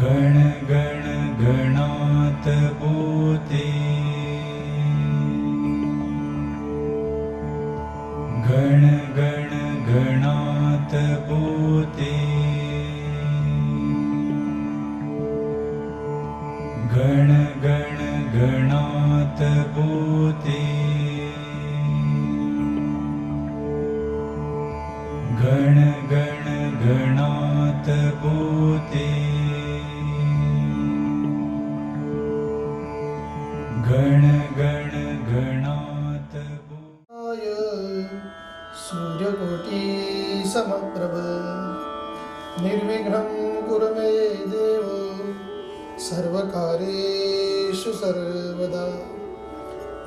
गण गण गणात बोते, गण गण गणात बोते, गण गण गणात बोते, गण गण गणात बोते, गण गण गणात बोते। सूर्यकोटि समप्रभ निर्विघ्नं कुरु मे देव सर्वकार्येषु सर्वदा।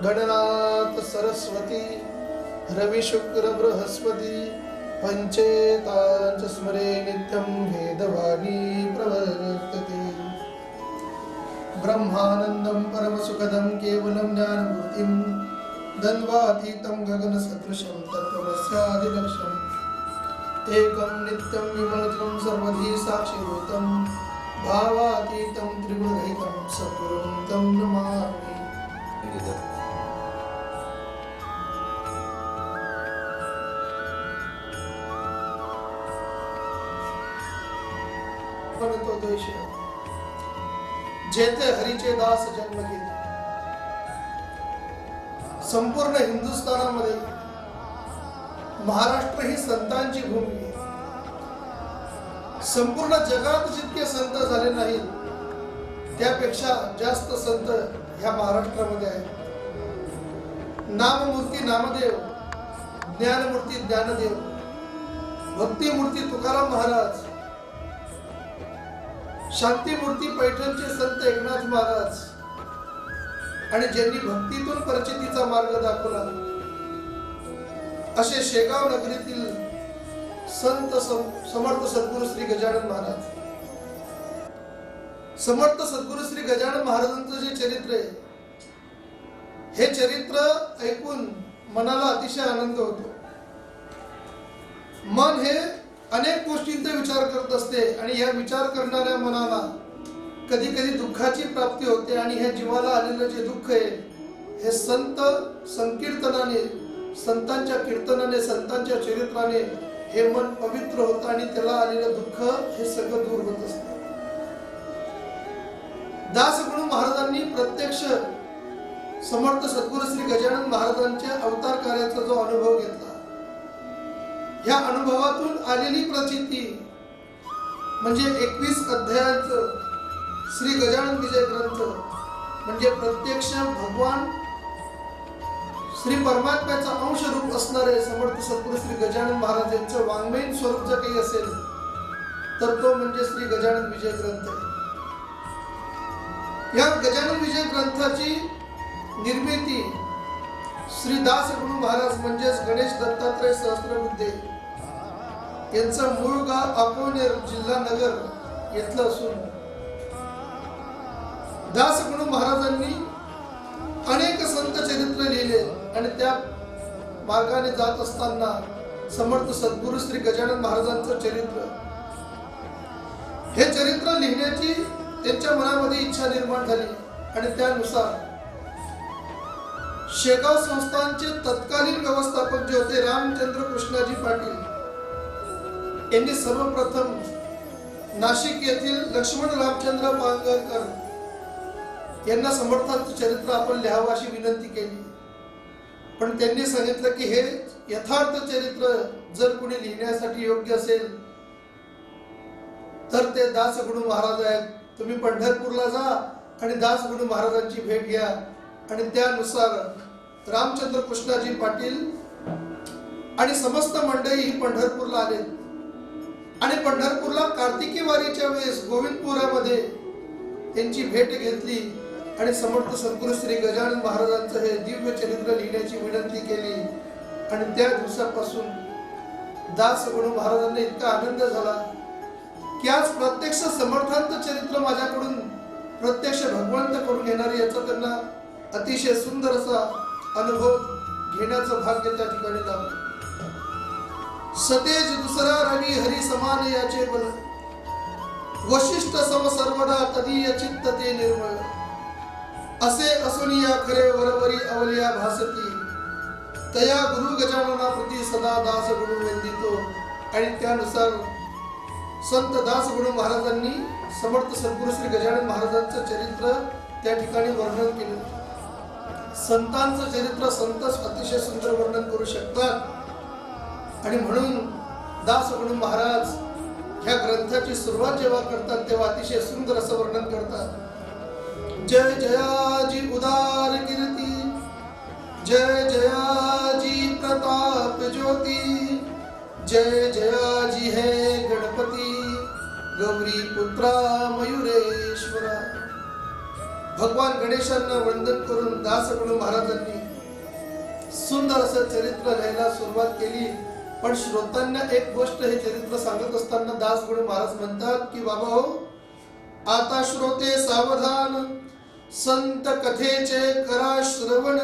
गणनाथ सरस्वती रवि शुक्र बृहस्पति पंचेतांच स्मरे नित्यं वेदवाणी प्रवर्तते। ब्रह्मानन्दं परमसुखदं केवलं ज्ञानमूर्तिं द्वन्द्वातीतं गगनसदृशं तत्त्वमस्यादिलक्ष्यम् एकं नित्यं विमलतं सर्वधी साक्षिभूतं भावातीतं त्रिगुणरहितं सद्गुरुं तं नमामि। तो देश जेथे हरीचे दास जन्म घेते। संपूर्ण हिंदुस्थानामध्ये महाराष्ट्र ही संतांची भूमी आहे। संपूर्ण जगात जितके संत झाले नाहीत त्यापेक्षा जास्त संत ह्या महाराष्ट्रामध्ये आहेत। नाममूर्ती नामदेव, ज्ञानमूर्ती ज्ञानदेव, भक्तिमूर्ती तुकाराम महाराज, शांतीमूर्ती पैठणचे संत एकनाथ महाराज आणि ज्यांनी भक्तीतून परिचितीचा मार्ग दाखवला असे शेगाव नगरीतील संत समर्थ सद्गुरू श्री गजानन महाराज। समर्थ सद्गुरू श्री गजानन महाराजांचं जे चरित्र आहे हे चरित्र ऐकून मनाला अतिशय आनंद होतो। मन हे अनेक गोष्टींचा विचार करत असते आणि या विचार करणाऱ्या मनाला कधी कधी दुःखाची प्राप्ती होते आणि ह्या जीवाला आलेलं जे दुःख आहे हे संत संकीर्तनाने, संतांच्या कीर्तनाने, संतांच्या चरित्राने हे मन पवित्र होतं आणि त्याला आलेलं दुःख हे सगळं दूर होत असतं। दासगुरु महाराजांनी प्रत्यक्ष समर्थ सद्गुरू श्री गजानन महाराजांच्या अवतार कार्याचा जो अनुभव घेतला, या अनुभवातून आलेली प्रचिती म्हणजे 21 अध्यायांचं श्री गजानन विजय ग्रंथ म्हणजे प्रत्यक्ष भगवान श्री परमात्म्याचा अंश रूप असणारे समर्थ सद्गुरू श्री गजानन महाराज यांचं वाङ्मयीन स्वरूप जर काही असेल तर तो म्हणजे श्री गजानन विजय ग्रंथ आहे। या गजानन विजय ग्रंथाची निर्मिती श्री दासगुरु महाराज म्हणजेच गणेश दत्तात्रय सहस्त्रबुद्धे यांचं मूळ गाव अकोनेर, जिल्हा नगर येथलं असून दासगुरु महाराजांनी अनेक संत चरित्र लिहिले आणि त्या मार्गाने जात असताना समर्थ सद्गुरू श्री गजानन महाराजांचं चरित्र हे चरित्र लिहिण्याची त्यांच्या मनामध्ये इच्छा निर्माण झाली आणि त्यानुसार शेगाव संस्थानचे तत्कालीन व्यवस्थापक जे होते रामचंद्र कृष्णाजी पाटील यांनी सर्वप्रथम नाशिक येथील लक्ष्मण रामचंद्र पांगरकर यांना समर्थांचं चरित्र आपण लिहावं अशी विनंती केली, पण त्यांनी सांगितलं की हे यथार्थ चरित्र जर कोणी लिहिण्यासाठी योग्य असेल तर ते दासगुरु महाराज आहेत, तुम्ही पंढरपूरला जा आणि दासगुरु महाराजांची भेट घ्या। आणि त्यानुसार रामचंद्र कृष्णाजी पाटील आणि समस्त मंडळी ही पंढरपूरला आले आणि पंढरपूरला कार्तिकी वारीच्या वेळेस गोविंदपुरामध्ये त्यांची भेट घेतली आणि समर्थ सद्गुरू श्री गजानन महाराजांचं हे दिव्य चरित्र लिहिण्याची विनंती केली। आणि त्या दिवसापासून दासगुरु महाराजांना इतका आनंद झाला की आज प्रत्यक्ष समर्थांचं चरित्र माझ्याकडून प्रत्यक्ष भगवंत करून घेणारे याचा त्यांना अतिशय सुंदर असा अनुभव घेण्याचं भाग्य त्या ठिकाणी लाभलं। सतेज दुसरा रवी हरी समान याचे बल, वशिष्ठ सम सर्वदा तदीय चित्त ते निर्मळ असे असून या खरे वरवरी अवलिया भासती तया गुरु गजानना प्रती सदा दास गुरु वंदितो. आणि त्यानुसार संत दास गुरु महाराजांनी समर्थ सद्गुरु श्री गजानन महाराजांचं चरित्र त्या ठिकाणी वर्णन केलं. संतांचं चरित्र संतच अतिशय सुंदर वर्णन करू शकतात. आणि म्हणून दास गुरु महाराज ह्या ग्रंथाची सुरुवात जेव्हा करतात तेव्हा अतिशय सुंदर असं वर्णन करतात. जय जयाजी उदार कीर्ती, जय जयाजी प्रताप ज्योती, जय जयाजी है गणपती गौरी पुत्रा मयुरेश्वरा. भगवान गणेशांना वंदन करून दास गुरु महाराजांनी सुंदर असं चरित्र लिहायला सुरुवात केली. पण श्रोतांना एक गोष्ट हे चरित्र सांगत असताना दास गुरु महाराज म्हणतात की बाबा हो, आता श्रोते सावधान, संत कथेचे करा श्रवण,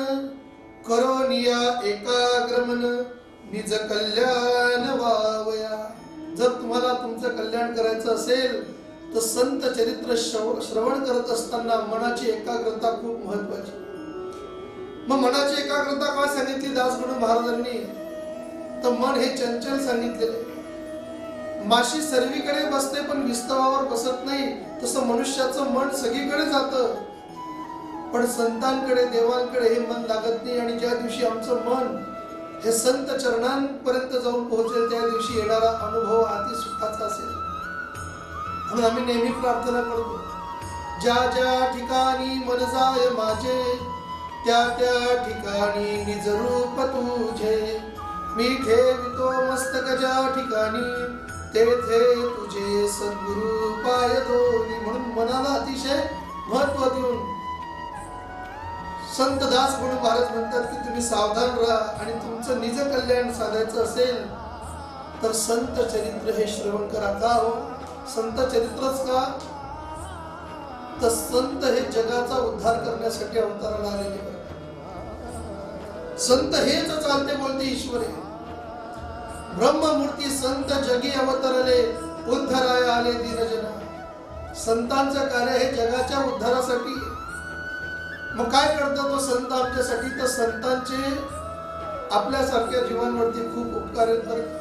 करो निया एकाग्रमन, निज कल्याण वावया. जर तुम्हाला तुमचं कल्याण करायचं असेल तर संत चरित्र श्रवण करत असताना मनाची एकाग्रता खूप महत्वाची. मग मनाची एकाग्रता काय सांगितली दास गुरु महाराजांनी, तर मन हे चंचल सांगितलेले. माशी सर्वीकडे बसते पण विस्तवावर बसत नाही, तसं मनुष्याचं मन सगळीकडे जातं पण संतांकडे देवांकडे हे मन लागत नाही. आणि ज्या दिवशी आमचं मन हे संत चरणांपर्यंत जाऊन पोहोचेल त्या दिवशी येणारा अनुभव अति सुखाचा असेल. म्हणून आम्ही नेहमी प्रार्थना करतो, ज्या ज्या ठिकाणी मन जाय माझे, त्या त्या ठिकाणी निज रूप तुझे, मी ठेवितो मस्तक ज्या ठिकाणी, तेथे तुझे सद्गुरु पाय दोन्ही. म्हणून मनाला अतिशय महत्व देऊन संत दास गुरु महाराज म्हणतात की तुम्ही सावधान राहा. आणि तुमचं निज कल्याण साधायचं असेल तर संत चरित्र हे श्रवण करा. का हो संत चरित्रच का, तर संत हे जगाचा उद्धार करण्यासाठी अवताराला आलेले. संत हेच चालते बोलते ईश्वरे, ब्रह्ममूर्ती संत जगी अवतरले, उद्धाराय आले दीनजना. संतांचं कार्य हे जगाच्या उद्धारासाठी. मग काय करतो तो संत आमच्यासाठी, तर संतांचे आपल्यासारख्या जीवांवरती खूप उपकार आहेत.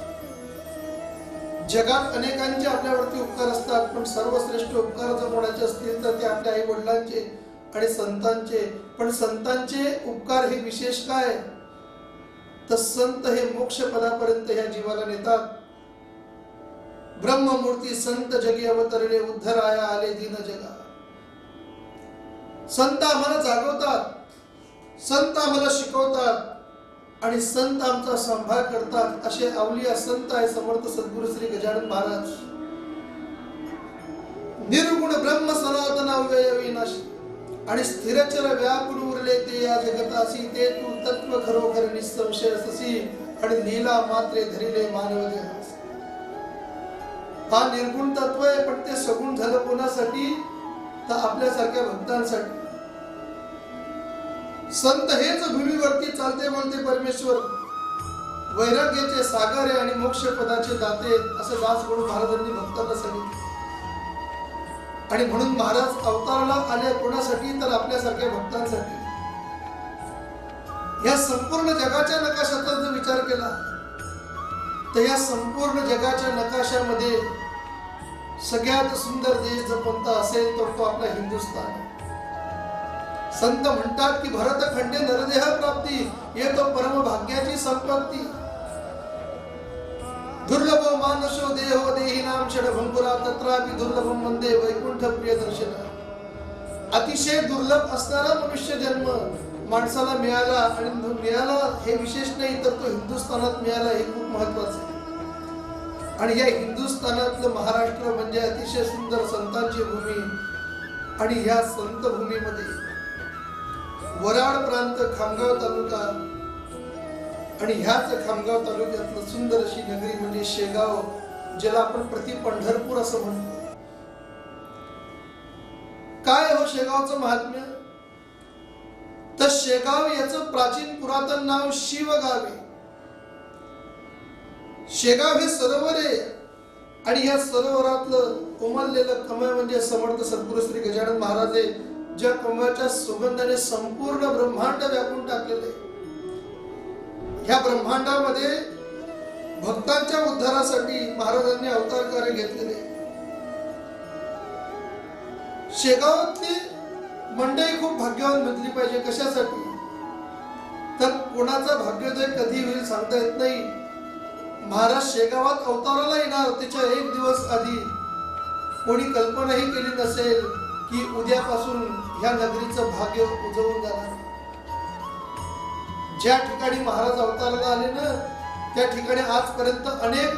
जगात अनेकांचे आपल्यावरती उपकार असतात पण सर्वश्रेष्ठ उपकार जर कोणाचे असतील तर ते आपल्या आई वडिलांचे आणि संतांचे. पण संतांचे उपकार हे विशेष काय, तर संत हे मोक्ष पदापर्यंत ह्या जीवाला नेतात. ब्रह्ममूर्ती संत जगी अवतरले, उद्धराया आले दीन जगा. संत आम्हाला जागवतात, संत आम्हाला शिकवतात आणि संत आमचा सांभाळ करतात. असे अवलिया संत आहे समर्थ सद्गुरु श्री गजानन महाराज. निर्गुण ब्रह्म सनातन अव्यय विनाशी आणि स्थिरचर व्यापून उरले ते या जगतासी, ते तू तत्व खरोखर निसंशय ससी आणि लीला मात्रे धरिले मानव देहास. हा निर्गुण तत्व आहे पण ते सगुण झालं कोणासाठी, तर आपल्यासारख्या भक्तांसाठी. संत हेच भूमीवरती चालते बोलते परमेश्वर, वैराग्याचे सागर आहे आणि मोक्ष पदाचे दाते, असं दास गुरु महाराजांनी भक्तांना सांगितले. आणि म्हणून महाराज अवताराला आले कोणासाठी, तर आपल्यासारख्या भक्तांसाठी. या संपूर्ण जगाच्या नकाशाचा जर विचार केला तर या संपूर्ण जगाच्या नकाशामध्ये सगळ्यात सुंदर देश जर कोणता असेल तर तो आपला हिंदुस्थान. संत म्हणतात की भरत खंडे नरदेह प्राप्ती, येतो परम भाग्याची संपत्ती. दुर्लभ मानसो देहो देही नाम षडभंगुरा, तत्रापि दुर्लभम वंदे वैकुंठ प्रिय दर्शन. अतिशय दुर्लभ असणारा मनुष्य जन्म माणसाला मिळाला आणि मिळाला हे विशेष नाही तर तो हिंदुस्थानात मिळाला हे खूप महत्वाचं आहे. आणि या हिंदुस्थानातलं महाराष्ट्र म्हणजे अतिशय सुंदर संतांची भूमी. आणि ह्या संत भूमीमध्ये वराड प्रांत, खामगाव तालुका आणि ह्याच खामगाव तालुक्यातलं सुंदर अशी नगरी म्हणजे शेगाव, ज्याला आपण प्रति पंढरपूर असं म्हणतो. काय हो शेगावचं महात्म्य, तर शेगाव याचं प्राचीन पुरातन नाव शिवगाव आहे. शेगाव हे सरोवर आहे आणि ह्या सरोवरातलं कोमललेलं कमळ म्हणजे समर्थ सद्गुरू श्री गजानन महाराज आहे, ज्या कमळाच्या सुगंधाने संपूर्ण ब्रह्मांड व्यापून टाकलेले. ह्या ब्रह्मांडामध्ये भक्तांच्या उद्धारासाठी महाराजांनी अवतार कार्य घेतलेले. शेगावातली मंडळी खूप भाग्यवान म्हटली पाहिजे. कशासाठी? तर कोणाचा भाग्योदय कधी होईल सांगता येत नाही. महाराज शेगावात अवताराला येणार त्याच्या एक दिवस आधी कोणी कल्पनाही केली नसेल की उद्यापासून ह्या नगरीचं भाग्य उजवून जाणार. ज्या ठिकाणी महाराज अवताराला आले ना, त्या ठिकाणी आजपर्यंत अनेक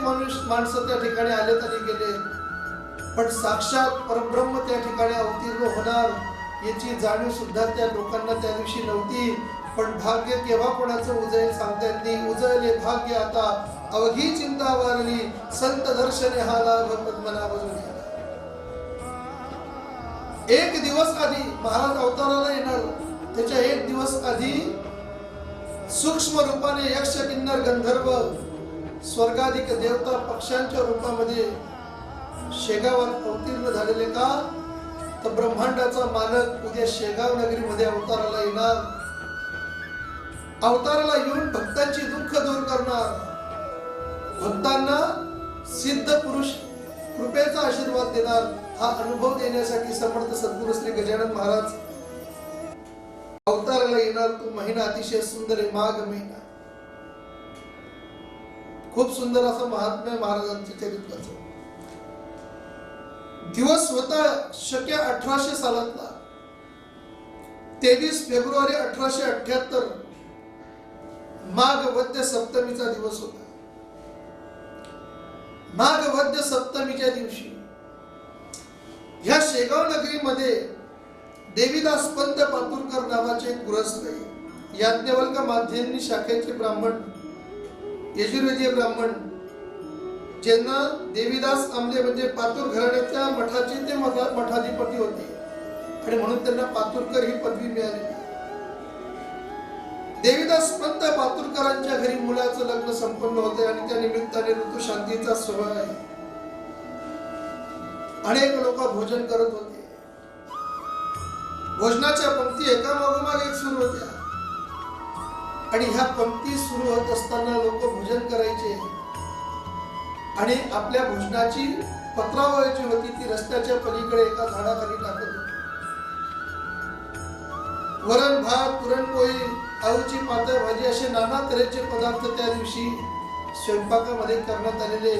माणसं त्या ठिकाणी आलेत आणि गेले, पण साक्षात परब्रह्म त्या ठिकाणी अवतीर्ण होणार याची जाणीव सुद्धा त्या लोकांना त्या दिवशी नव्हती. पण भाग्य केव्हा कोणाचं उजळेल सांगता येत नाही. उजळले भाग्य आता अवघी चिंता वारली, संत दर्शने हा लाभ पद्मनाभ जुनी. एक दिवस आधी महाराज अवताराला येणार, त्याच्या एक दिवस आधी सूक्ष्म रूपाने यक्ष किन्नर गंधर्व स्वर्गाधिक देवता पक्षांच्या रूपामध्ये शेगावात अवतीर्ण झालेले. का? तर ब्रह्मांडाचा मालक उद्या शेगाव नगरीमध्ये अवताराला येणार. अवताराला येऊन भक्तांची दुःख दूर करणार, भक्तांना सिद्ध पुरुष कृपेचा आशीर्वाद देणार. हा अनुभव देण्यासाठी समर्थ सद्गुरू श्री गजानन महाराज अवताराला येणार. तो महिना अतिशय सुंदर आहे, माघ महिना. खूप सुंदर असं महात्म्य महाराजांच्या चरित्राचं. दिवस होता शके 1800 सालातला 23 फेब्रुवारी 1878. माघ वद्य सप्तमीचा दिवस होता. माघ वद्य सप्तमीच्या दिवशी ह्या शेगाव नगरीमध्ये देवीदास पंत पातुरकर नावाचे एक गृहस्थ आहे. याज्ञवल्क माध्यमनी शाखेचे ब्राह्मण, यजुर्वेदीय ब्राह्मण, ज्यांना देवीदास आमले म्हणजे पातूर घराण्याच्या मठाचे ते मठाधिपती होते आणि म्हणून त्यांना पातुरकर ही पदवी मिळाली. देवीदास पंत पातुरकरांच्या घरी मुलाचं लग्न संपन्न होते आणि त्या निमित्ताने ऋतुशांतीचा सोहळा आहे. अनेक लोक भोजन करत होते. भोजनाच्या पंक्ती एका मागोमाग एक सुरू होत्या आणि ह्या पंक्ती सुरू होत असताना लोक भोजन करायचे आणि आपल्या भोजनाची पत्रावळीची होती ती रस्त्याच्या पलीकडे एका झाडाखाली टाकत होती. वरण भात, पुरणपोळी, आळूची पातळ भाजी असे नाना तऱ्हेचे पदार्थ त्या दिवशी स्वयंपाकामध्ये करण्यात आलेले.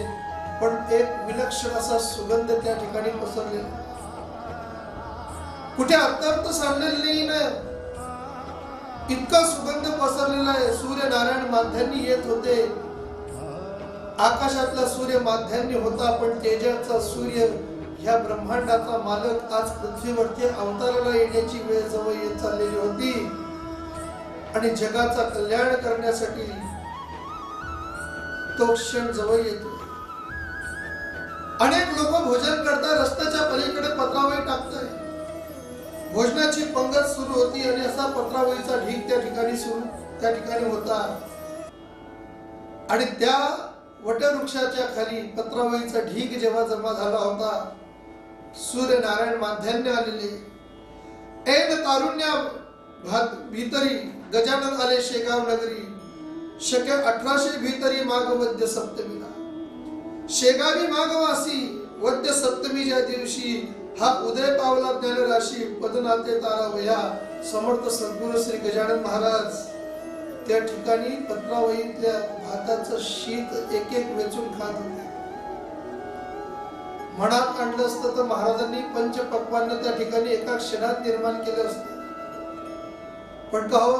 पण एक विलक्षण असा सुगंध त्या ठिकाणी पसरलेला, कुठे अत्यंत सांगलेला नाही ना, इतका सुगंध पसरलेला आहे. सूर्यनारायण माध्यान्नी येत होते. आकाशातला सूर्य माध्यान्नी होता, पण तेजाचा सूर्य ह्या ब्रह्मांडाचा मालक आज पृथ्वीवरती अवताराला येण्याची वेळ जवळ येत चाललेली होती आणि जगाचा कल्याण करण्यासाठी तो क्षण जवळ येतो. अनेक लोक भोजन करतात, रस्त्याच्या पलीकडे पत्रावळी टाकताय. भोजनाची पंगत सुरू होती आणि असा पत्रावळीचा ढीग त्या ठिकाणी होता आणि त्या वटवृक्षाच्या खाली पत्रावळीचा ढीग जेव्हा जमा झाला होता, सूर्यनारायण माध्यान्य आलेले. ऐन तारुण्या भीतरी गजानन आले शेगाव नगरी. शके 1800 भीतरी माघ वद्य सप्तमीला. शेगावी माघवासी वद्य सप्तमीच्या दिवशी हा उदय पावला ज्ञानराशी पदनाते तारावया. समर्थ सद्गुरू श्री गजानन महाराज त्या ठिकाणी पत्रावळीतल्या भाताचं शीत एक एक वेचून खात होते. मनात आणलं असतं तर महाराजांनी पंचपक्वान्न त्या ठिकाणी एका क्षणात निर्माण केलं असतं. पण का हो,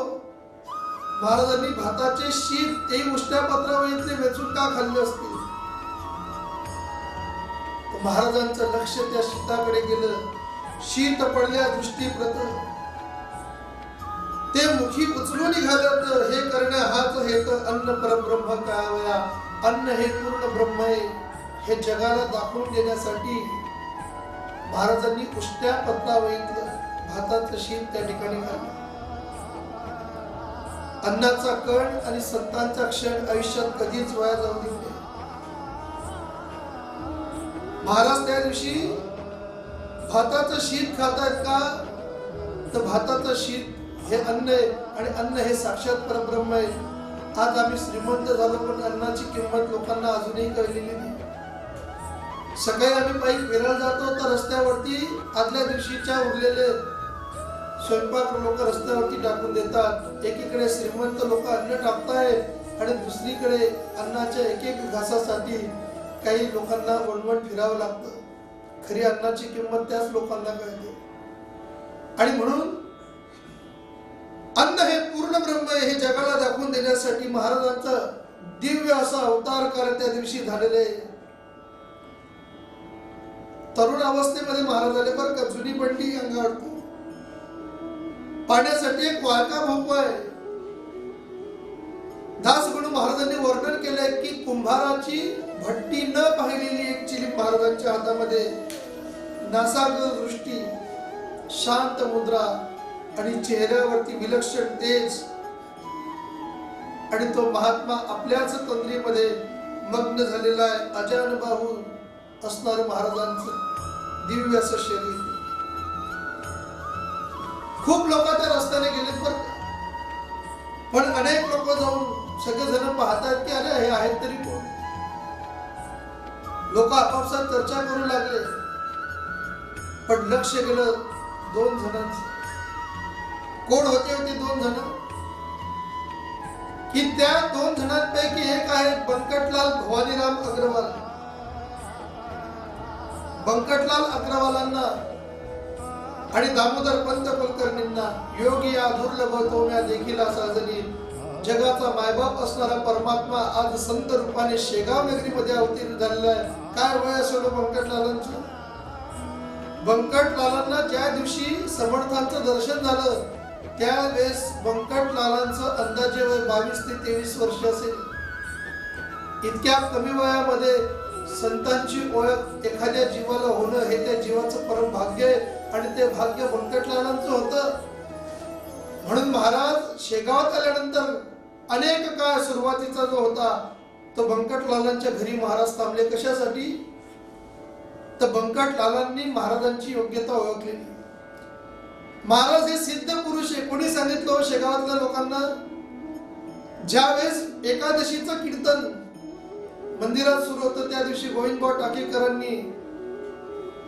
महाराजांनी भाताचे शीत ते उष्ट्या पत्रावळीतले वेचून का खाल्ले असते? महाराजांचं लक्ष त्या शीताकडे गेलं. शीत पडल्या दृष्टीप्रत ते मुखी उचलून निघालं. हे करण्या हाच हेत अन्न परब्रह्म कावया. अन्न हे पूर्ण ब्रह्म आहे हे जगाला दाखवून देण्यासाठी महाराजांनी उष्ट्या पत्रावळीतलं भाताचं शीत त्या ठिकाणी खाल्लं. अन्नाचा कण आणि संतांचा क्षण आयुष्यात कधीच वाया जाऊ देऊ नये. महाराज त्या दिवशी भाताचं शीत खातात का, तर भाताचं शीत हे अन्न आहे आणि अन्न हे साक्षात परब्रह्म आहे. आज आम्ही श्रीमंत झालो पण अन्नाची किंमत लोकांना अजूनही कळलेली नाही. सकाळी आम्ही पायी फिरायला जातो तर रस्त्यावरती आदल्या दिवशीच्या उरलेले स्वयंपाक लोक रस्त्यावरती टाकून देतात. एकीकडे श्रीमंत लोक अन्न टाकतायत आणि दुसरीकडे अन्नाच्या एक एक घासासाठी काही लोकांना वणवण फिरावं लागतं. खरी अन्नाची किंमत त्याच लोकांना कळते. आणि म्हणून अन्न हे पूर्ण ब्रह्म आहे हे जगाला दाखवून देण्यासाठी महाराजांचा दिव्य असा अवतार कार्य त्या दिवशी झालेले. तरुण अवस्थेमध्ये महाराज आले बरं का. जुनी बंडी अंगावर पाण्यासाठी एक वाळका भोपळा आहे. दासगणू महाराजांनी वर्णन केलंय की कुंभाराची भट्टी न पाहिलेली एक चिलीम महाराजांच्या हातामध्ये, नासाग्र दृष्टी, शांत मुद्रा आणि चेहऱ्यावरती विलक्षण तेज. आणि तो महात्मा आपल्याच तंद्रीमध्ये मग्न झालेला आहे. अजानबाहू असणारं महाराजांचं दिव्य असं शरीर. खूप लोक त्या रस्त्याने गेलेत बरं, पण अनेक लोक जाऊन सगळेजण पाहतात की अरे हे आहेत तरी कोण. लोक आपापसात चर्चा करू लागले, पण लक्ष गेलं दोन जणांचं. कोण होते होते दोन जण, की त्या दोन जणांपैकी एक आहे बंकटलाल भवानीराम अग्रवाल. बंकटलाल अग्रवालांना आणि दामोदर पंत कुलकर्णींना योगी या दुर्लभ तोम्या देखील साजनी जगाचा मायबाप असणारा परमात्मा आज संत रूपाने शेगाव नगरीमध्ये अवतीर्ण झालेला आहे. काय वय असेल बंकटलालांचं. बंकटलालांना ज्या दिवशी समर्थांचं दर्शन झालं त्यावेळेस बंकटलालांचं अंदाजे वय 22 ते 23 वर्ष असेल. इतक्या कमी वयामध्ये संतांची ओळख एखाद्या जीवाला होणं हे त्या जीवाचं परम भाग्य आहे आणि ते भाग्य बंकटलालांचं होतं. म्हणून महाराज शेगावात आल्यानंतर अनेक काळ सुरुवातीचा जो होता तो बंकटलालांच्या घरी महाराज थांबले. कशासाठी, तर बंकटलालांनी महाराजांची योग्यता ओळखलेली. महाराज हे सिद्ध पुरुष आहे. कोणी सांगितलं शेगावातल्या लोकांना, ज्यावेळेस एकादशीचं कीर्तन मंदिरात सुरू होतं त्या दिवशी गोविंदभाऊ टाकेकरांनी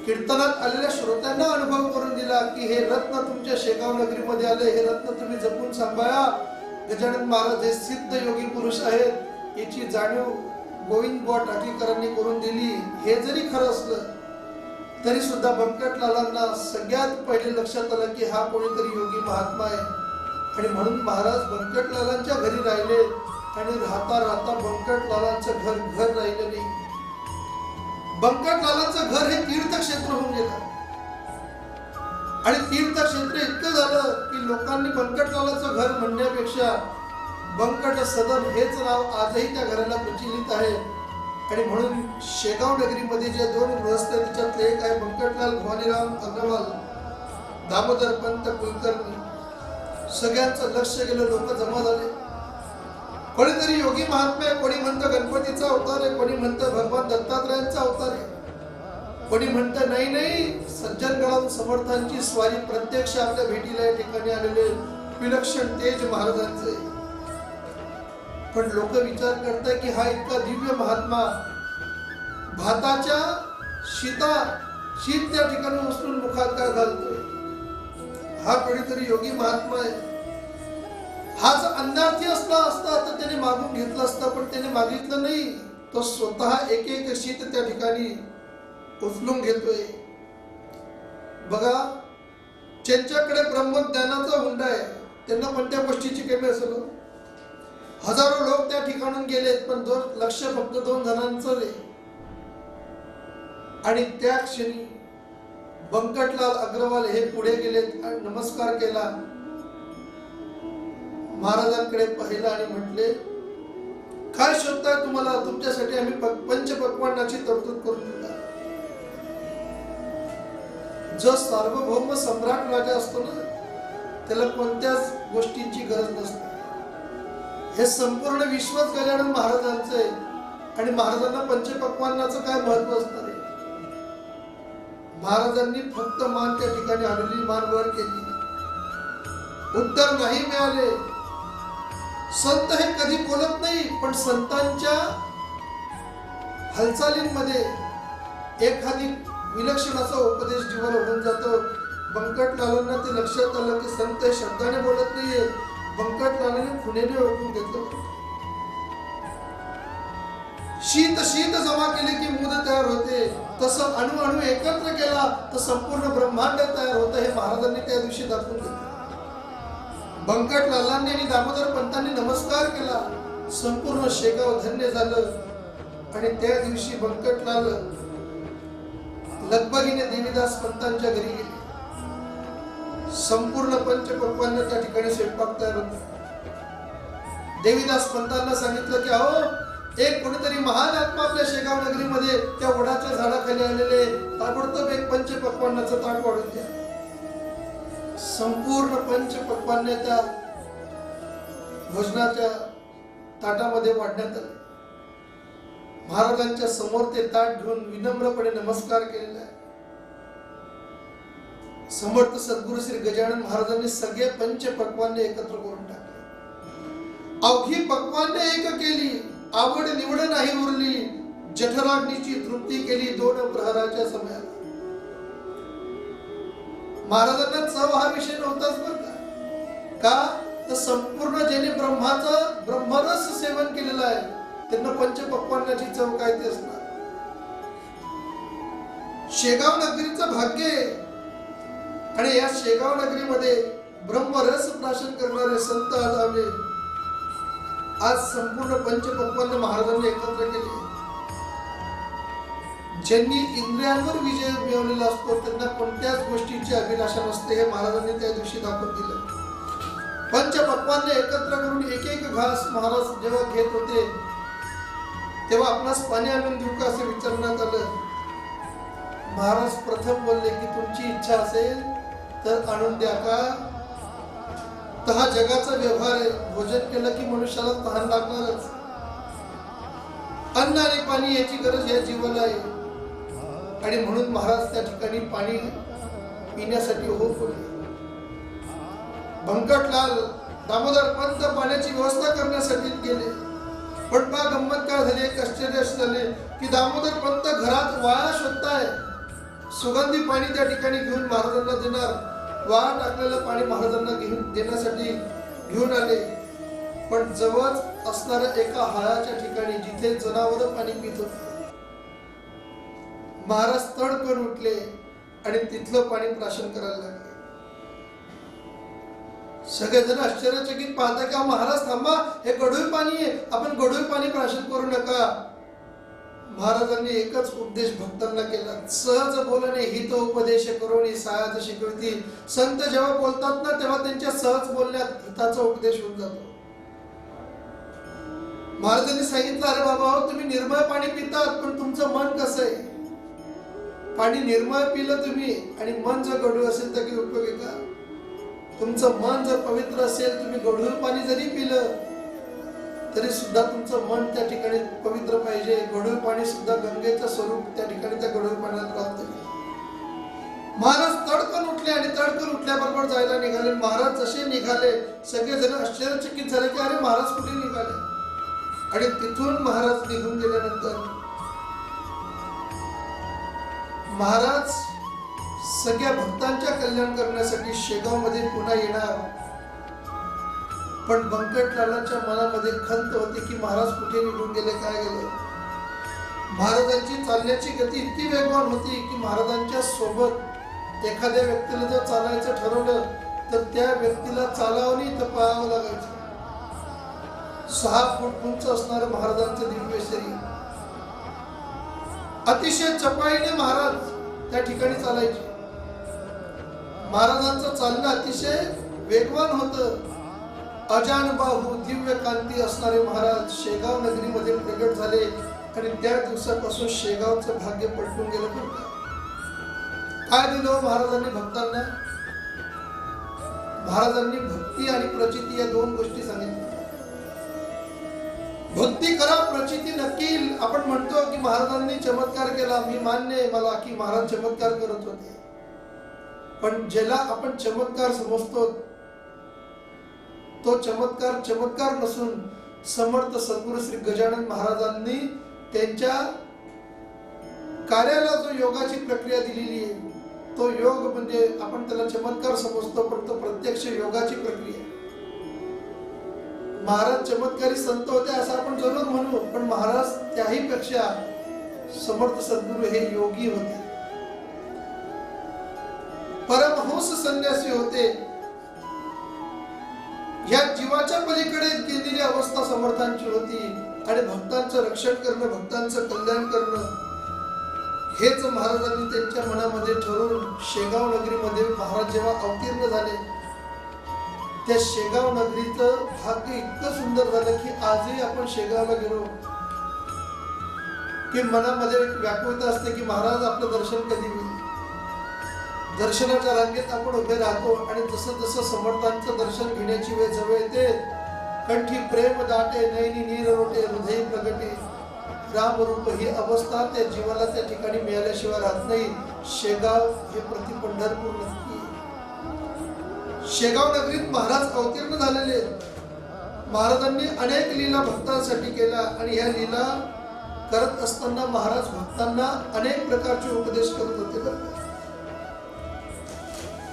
कीर्तनात आलेल्या श्रोत्यांना अनुभव करून दिला की हे रत्न तुमच्या शेगाव नगरीमध्ये आले, हे रत्न तुम्ही जपून सांभाळा. गजानन महाराज हे सिद्ध योगी पुरुष आहेत याची जाणीव गोविंदभाऊ टाकेकरांनी करून दिली. हे जरी खरं असलं तरी सुद्धा बंकटलालांना सगळ्यात पहिले लक्षात आलं की हा कोणीतरी योगी महात्मा आहे. आणि म्हणून महाराज बंकटलालांच्या घरी राहिले आणि राहता राहता बंकटलालांचं घर राहिलं नाही. बंकटलालांचं घर हे तीर्थक्षेत्र होऊन गेलं आणि तीर्थक्षेत्र इतकं झालं की लोकांनी बंकटलालाचं घर म्हणण्यापेक्षा बंकट सदन हेच नाव आजही त्या घराला प्रचलित आहे. आणि म्हणून शेगाव नगरीमध्ये जे दोन गृहस्थ त्याच्यातले एक आहे बंकटलाल भवानीराम अग्रवाल, दामोदर पंत कुलकर्णी. सगळ्यांचं लक्ष गेलं, लोक जमा झाले. कोणीतरी योगी महात्मा आहे, कोणी म्हणतं गणपतीचा अवतार आहे, कोणी म्हणतं भगवान दत्तात्रयांचा अवतार आहे, कोणी म्हणतं नाही सज्जनगडाहून समर्थांची स्वारी प्रत्यक्ष आपल्या भेटीला या ठिकाणी आलेले विलक्षण तेज महाराजांचे. पण लोक विचार करतात की हा इतका दिव्य महात्मा भाताच्या शीत त्या ठिकाणी उचलून मुखात का घालतोय. हा कोणीतरी योगी महात्मा आहे. हा जर अंधार्थी असला असता तर त्याने मागून घेतलं असतं, पण त्याने मागितलं नाही. तो स्वतः एक एक शीत त्या ठिकाणी उचलून घेतोय. बघा, ज्यांच्याकडे ब्रह्मज्ञानाचा हुंडा आहे त्यांना कोणत्या गोष्टीची कमी असेल. हजारो लोक त्या ठिकाणून गेलेत पण लक्ष फक्त 2 जणांचं आहे. आणि त्या क्षणी बंकटलाल अग्रवाल हे पुढे गेलेत आणि नमस्कार केला, महाराजांकडे पाहिलं आणि म्हटले, काय शोधताय तुम्हाला, तुमच्यासाठी आम्ही पंचपक्वान्नाची तरतूद करून दिला. जो सार्वभौम सम्राट राजा असतो ना त्याला कोणत्याच गोष्टींची गरज नसते. हे संपूर्ण विश्वच गजानन महाराजांचं आहे आणि महाराजांना पंचपक्वान्नाचं काय महत्व असणार आहे. महाराजांनी फक्त मान त्या ठिकाणी हलवली, मान वर केली. उत्तर नाही मिळाले. संत हे कधी बोलत नाही, पण संतांच्या हालचालींमध्ये एखादी विलक्षण असा उपदेश जीवाला होऊन जातो. बंकटलालांना ते लक्षात आलं की संत हे शब्दाने बोलत नाहीये, बंकटलालाने खुणेने ओळखून घेतलं. शीत शीत जमा केले की मूद तयार होते, तसं अणु अणु एकत्र केला तर संपूर्ण ब्रह्मांड तयार होतं. हे महाराजांनी त्या दिवशी दाखवून दिलं. बंकटलालांनी आणि दामोदर पंतांनी नमस्कार केला. संपूर्ण शेगाव धन्य झालं. आणि त्या दिवशी बंकटलाल लगबगीने देवीदास पंतांच्या घरी गेले. संपूर्ण पंचपक्वान्न त्या ठिकाणी स्वयंपाक तयार होता. देवीदास पंतांना सांगितलं की अहो, एक कोणीतरी महान आत्मा आपल्या शेगाव नगरीमध्ये त्या वडाच्या झाडाखाली आलेले, ताबडतोब एक पंचपक्वान्नाचं ताट वाढून द्या. संपूर्ण पंचपक्वान्न त्या भोजनाच्या ताटामध्ये वाढण्यात आले. महाराजांच्या समोर ते ताट घेऊन विनम्रपणे नमस्कार केलेला आहे. समर्थ सद्गुरू श्री गजानन महाराजांनी सगळे पंचपक्वान्ने एकत्र करून टाकले. अवघी पक्वान्ने एक केली, आवड निवड नाही उरली, जठराग्नीची तृप्ती केली 2 प्रहराच्या समयाला. महाराजांना चव हा विषय नव्हताच बरं का? तर संपूर्ण ज्यांनी ब्रह्मरस सेवन केलेलं आहे त्यांना पंचपक्वान्नाची चव काय ते असणार. शेगाव नगरीचं भाग्य आहे. आणि या शेगाव नगरीमध्ये ब्रह्मरस प्राशन करणारे संत आज आले. आज संपूर्ण पंचपक्वान्न महाराजांनी एकत्र केले. ज्यांनी इंद्रियांवर विजय मिळवलेला असतो त्यांना कोणत्याच गोष्टीची अभिलाषा नसते. हे महाराजांनी त्या दिवशी दाखवून दिलं. पंचपक्वान्ने एकत्र करून एक एक घास महाराज जेव्हा घेत होते तेव्हा आपणास पाणी आणून देऊ का असे विचारण्यात आलं. महाराज प्रथम बोलले की तुमची इच्छा असेल तर आणून द्या का. तर हा जगाचा व्यवहार आहे. भोजन केलं की मनुष्याला तहान लागणारच. अन्न आणि पाणी याची गरज या जीवाला आहे. आणि म्हणून महाराज त्या ठिकाणी पाणी पिण्यासाठी हो बोलले. बंकटलाल दामोदर पंत पाण्याची व्यवस्था करण्यासाठी गेले. पण पहा गंमत काय झाली, एक आश्चर्य झाले की दामोदर पंत घरात वाया शोधताय. सुगंधी पाणी त्या ठिकाणी घेऊन महाराजांना देणार. वाया टाकलेलं पाणी महाराजांना घेऊन देण्यासाठी घेऊन आले. पण जवळ असणाऱ्या एका हाळाच्या ठिकाणी जिथे जनावरं पाणी पित होते महाराज तडकन उठले आणि तिथलं पाणी प्राशन करायला लागले. सगळेजण आश्चर्यचकित पाहता की महाराज थांबा, हे गढूळ पाणी आहे, आपण गढूळ पाणी प्राशन करू नका. महाराजांनी एकच उपदेश भक्तांना केला. सहज बोलणे हित उपदेश करून सायाच शिकवती. संत जेव्हा बोलतात ना तेव्हा त्यांच्या सहज बोलण्यात हिताचा उपदेश होऊन जातो. महाराजांनी सांगितलं, अरे बाबा तुम्ही निर्मळ पाणी पितात पण तुमचं मन कसं आहे. पाणी निर्मळ पिलं तुम्ही आणि मन जर गढूळ असेल तर काही उपयोग आहे का. तुमचं मन जर पवित्र असेल, तुम्ही गढूळ पाणी जरी पिलं तरी सुद्धा तुमचं मन त्या ठिकाणी पवित्र पाहिजे. गढूळ पाणी सुद्धा गंगेचं स्वरूप त्या ठिकाणी त्या गढूळ पाण्यात राहतं. महाराज तडकन उठले आणि तडकन उठल्याबरोबर जायला निघाले. महाराज जसे निघाले सगळेजण आश्चर्यचकित झाले की अरे महाराज कुठे निघाले. आणि तिथून महाराज निघून गेल्यानंतर महाराज सगळ्या भक्तांच्या कल्याण करण्यासाठी शेगाव मध्ये पुन्हा येणार. पण बंकटलालाच्या मनामध्ये खंत होती की महाराज कुठे निघून गेले, काय गेले. महाराजांची चालण्याची गती इतकी वेगवान होती की महाराजांच्या सोबत एखाद्या व्यक्तीला जर चालायचं ठरवलं तर त्या व्यक्तीला चालावं तर पळावं लागायचं. 6 फूट उंच असणारं महाराजांचं दिव्य शरीर. अतिशय चपळाईने महाराज त्या ठिकाणी चालायचे. महाराजांचं चालणं अतिशय वेगवान होतं. अजानबाहू दिव्य कांती असणारे महाराज शेगाव नगरीमध्ये प्रगट झाले. आणि त्या दिवसापासून शेगावचं भाग्य पलटून गेलं. काय दिलं महाराजांनी भक्तांना. महाराजांनी भक्ती आणि प्रचिती या 2 गोष्टी सांगितल्या. भक्ती करा प्रचिती नक्कील. आपण म्हणतो की महाराजांनी चमत्कार केला, मी मान्य आहे मला की महाराज चमत्कार करत होते, पण ज्याला आपण चमत्कार समजतो तो चमत्कार नसून समर्थ सद्गुरू श्री गजानन महाराजांनी त्यांच्या कार्याला जो योगाची प्रक्रिया दिलेली आहे, तो योग म्हणजे आपण त्याला चमत्कार समजतो, पण तो प्रत्यक्ष योगाची प्रक्रिया आहे. महाराज चमत्कारी संत होते असं आपण जरूर म्हणू, पण महाराज त्याही पेक्षा समर्थ सद्गुरू हे योगी होते, परमहंस संन्यासी होते. या जीवाच्या पलीकडे गेलेली अवस्था समर्थांची होती आणि भक्तांचं रक्षण करणं, भक्तांचं कल्याण करणं हेच महाराजांनी त्यांच्या मनामध्ये ठरवून शेगाव नगरीमध्ये महाराज जेव्हा अवतीर्ण झाले, त्या शेगाव नगरीचं भाग्य इतकं सुंदर झालं की आजही आपण शेगावला गेलो की मनामध्ये एक व्याकुळता असते की महाराज आपलं दर्शन कधी होईल. दर्शनाच्या रांगेत आपण उभे राहतो आणि जसं जसं समर्थांचं दर्शन घेण्याची वेळ जवळ येते, कंठी प्रेम दाटे, नयनी नीर रोटे, हृदय प्रगटे, राम रूप ही अवस्था त्या जीवाला त्या ठिकाणी मिळाल्याशिवाय राहत नाही. शेगाव हे प्रति पंढरपूर नक्की. शेगाव नगरीत महाराज अवतीर्ण झालेले. महाराजांनी अनेक लीला भक्तांसाठी केल्या आणि या लीला करत असताना महाराज भक्तांना अनेक प्रकारचे उपदेश करत होते.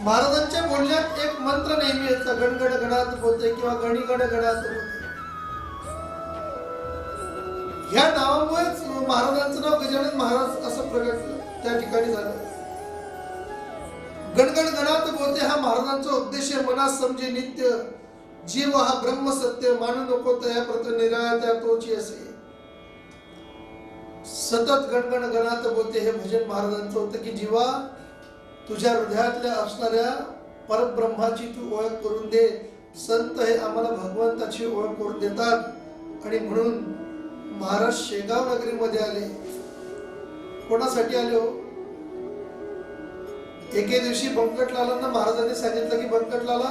महाराजांच्या बोलण्यात एक मंत्र नेहमी येतो, गणगण गणात होते किंवा गणी गण गणात होते. ह्या नावामुळेच महाराजांचं नाव गजानन महाराज असं प्रगट त्या ठिकाणी झालं. गणगण गणात बोलते हा महाराजांचा उद्देश आहे. मनात समजे नित्य जीव हा ब्रह्म सत्य, मानू नको तया प्रत निराळा त्या तोची असे. सतत गणगण गणात बोलते हे भजन महाराजांचं होतं की जीवा तुझ्या हृदयातल्या असणाऱ्या परब्रह्माची तू ओळख करून दे. संत हे आम्हाला भगवंताची ओळख करून देतात आणि म्हणून महाराज शेगाव नगरीमध्ये आले. कोणासाठी आले हो? एके दिवशी बंकटलालांना महाराजांनी सांगितलं की बंकटलाला,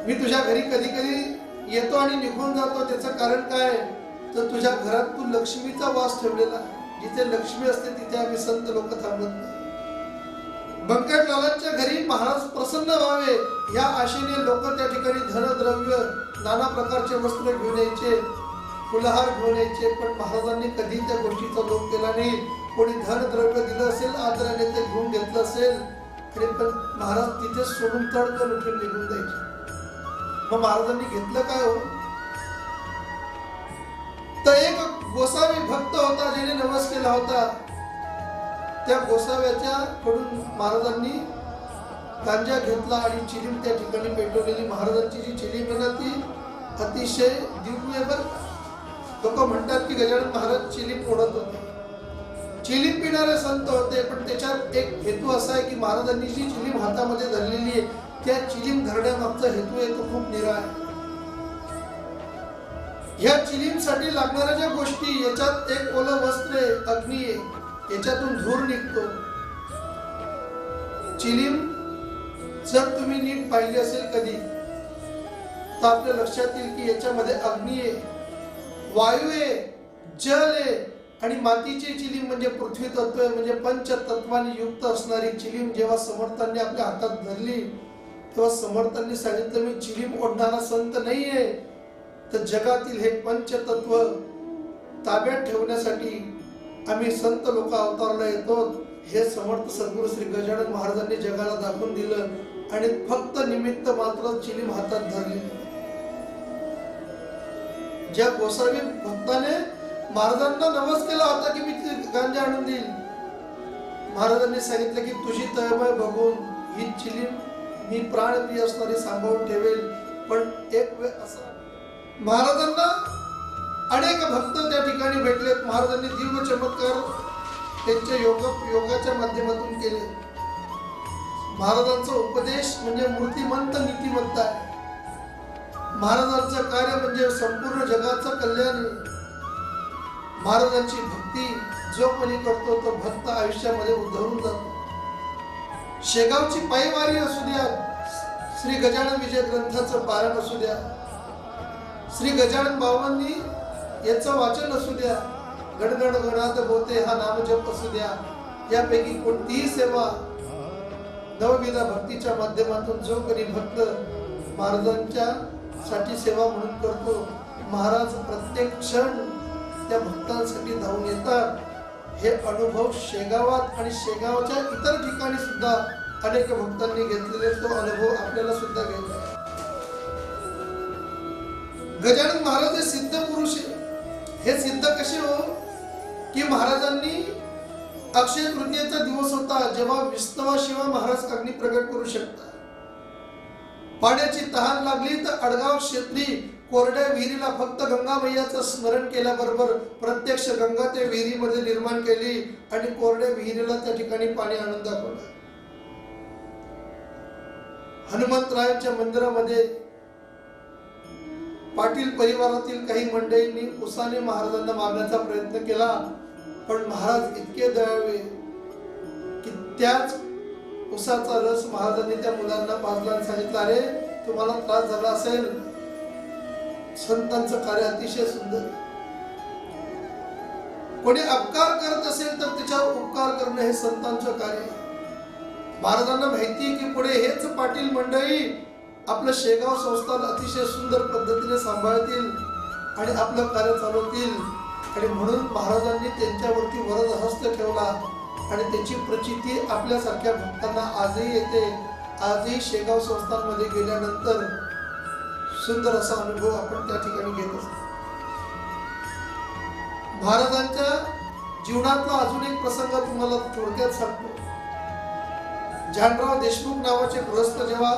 मी तुझ्या घरी कधी कधी येतो आणि निघून जातो, त्याचं कारण काय? तर तुझ्या घरात तू लक्ष्मीचा वास ठेवलेला आहे. जिथे लक्ष्मी असते तिथे आम्ही संत लोक थांबत नाही. बंकटलालांच्या घरी महाराज प्रसन्न व्हावे या आशेने लोक त्या ठिकाणी धनद्रव्य, नाना प्रकारचे वस्त्र घेऊन यायचे, फुलहार घेऊन यायचे, पण महाराजांनी कधी त्या गोष्टीचा लोभ केला नाही. कोणी धनद्रव्य दिलं असेल, आदराने ते घेऊन घेतलं असेल तरी पण महाराज तिथे सोडून तडकन उठून निघून जायचे. मग महाराजांनी घेतलं काय हो? तर एक गोसावी भक्त होता ज्याने नवस केला होता. त्या गोसाव्याच्या कडून महाराजांनी गांजा घेतला आणि चिलीम त्या ठिकाणी पेटवलेली. महाराजांची जी चिलीम आहे ना ती अतिशय दिव्य. लोक म्हणतात की गजानन महाराज चिलीम ओढत होते. चिलीम पिणारे संत होते, पण त्याच्यात एक हेतू असा आहे की महाराजांनी जी चिलीम हातामध्ये धरलेली आहे त्या चिलीम धरण्यामागचा हेतू आहे तो खूप निराळा आहे. ह्या चिलीमसाठी लागणाऱ्या ज्या गोष्टी, याच्यात एक ओलं वस्त्र आहे, अग्नी आहे, याच्यातून धूर निघतो. चिलीम जर तुम्ही नीट पाहिली असेल कधी तर आपल्या लक्षात येईल की याच्यामध्ये अग्नी आहे, वायू आहे, जल आहे आणि मातीची चिलीम म्हणजे पृथ्वी तत्व आहे. म्हणजे पंचतत्वांनी युक्त असणारी चिलीम जेव्हा समर्थांनी आपल्या हातात धरली तेव्हा समर्थांनी सांगितलं, मी चिलीम ओढणारा संत नाहीये, तर जगातील हे पंचतत्व ताब्यात ठेवण्यासाठी आम्ही संत लोक अवतारला येतो. हे समर्थ सद्गुरू श्री गजानन महाराजांनी जगाला दाखवून दिलं आणि फक्त निमित्त मात्र चिलीम हातात धरली. ज्या गोसावी भक्ताने महाराजांना नवस केला होता की मी गांजा आणून देईल, महाराजांनी सांगितलं की तुझी तळमळ बघून ही चिलीम मी प्राणप्रिय असणारी सांभाळून ठेवेल. पण एक वेळ असा महाराजांना अनेक भक्त त्या ठिकाणी भेटले. महाराजांनी दिव्य चमत्कार त्यांच्या योगाच्या माध्यमातून केले. महाराजांचा उपदेश म्हणजे मूर्तिमंत नीतिमंत आहे. महाराजांचं कार्य म्हणजे संपूर्ण जगाचं कल्याण. महाराजांची भक्ती जो कोणी करतो तो भक्त आयुष्यामध्ये उद्धरून जातो. शेगावची पायवारी असू द्या, श्री गजानन विजय ग्रंथाचं पारायण असू द्या, श्री गजानन बाबांनी याचं वाचन असू द्या, गणगण गणात बोते हा नामजप असू द्या, यापैकी कोणतीही सेवा नवविधा भक्तीच्या माध्यमातून जो कोणी भक्त महाराजांच्या साठी सेवा म्हणून करतो, महाराज प्रत्येक क्षण त्या भक्तांसाठी धावून येतात. हे अनुभव शेगावात आणि शेगावच्या इतर ठिकाणी सुद्धा अनेक भक्तांनी घेतलेले, तो अनुभव आपल्याला सुद्धा घ्यायचा आहे. गजानन महाराज हे सिद्ध पुरुष आहे. हे सिद्ध कसे हो की महाराजांनी अक्षय तृतीयेचा दिवस होता जेव्हा विस्तवा शिवा महाराज अग्नी प्रगट करू शकतात. पाण्याची तहान लागली तर अडगाव क्षेत्री कोरड्या विहिरीला फक्त गंगा मैयाचं स्मरण केल्याबरोबर प्रत्यक्ष गंगा त्या विहिरीमध्ये निर्माण केली आणि कोरड्या विहिरीला त्या ठिकाणी पाणी आणून दाखवलं. हनुमंतरायांच्या मंदिरामध्ये पाटील परिवारातील काही मंडळींनी उसाने महाराजांना मारण्याचा प्रयत्न केला, पण महाराज इतके दयाळू की त्याच उसाचा रस महाराजांनी त्या मुलांना पाजला आणि सांगितलं, अरे तुम्हाला त्रास झाला असेल. संतांचं कार्य अतिशय सुंदर. कोणी अपकार करत असेल तर त्याच्यावर उपकार करणं हे संतांचं कार्य आहे. महाराजांना माहिती की पुढे हेच पाटील मंडळी आपलं शेगाव संस्थान अतिशय सुंदर पद्धतीने सांभाळतील आणि आपलं कार्य चालवतील, आणि म्हणून महाराजांनी त्यांच्यावरती वरद हस्त ठेवला आणि त्याची प्रचिती आपल्यासारख्या भक्तांना आजही येते. आजही शेगाव संस्थानमध्ये गेल्यानंतर सुंदर असा अनुभव आपण त्या ठिकाणी घेत असतो. महाराजांच्या जीवनातला अजून एक प्रसंग तुम्हाला थोडक्यात सांगतो. जानराव देशमुख नावाचे गृहस्थ जेव्हा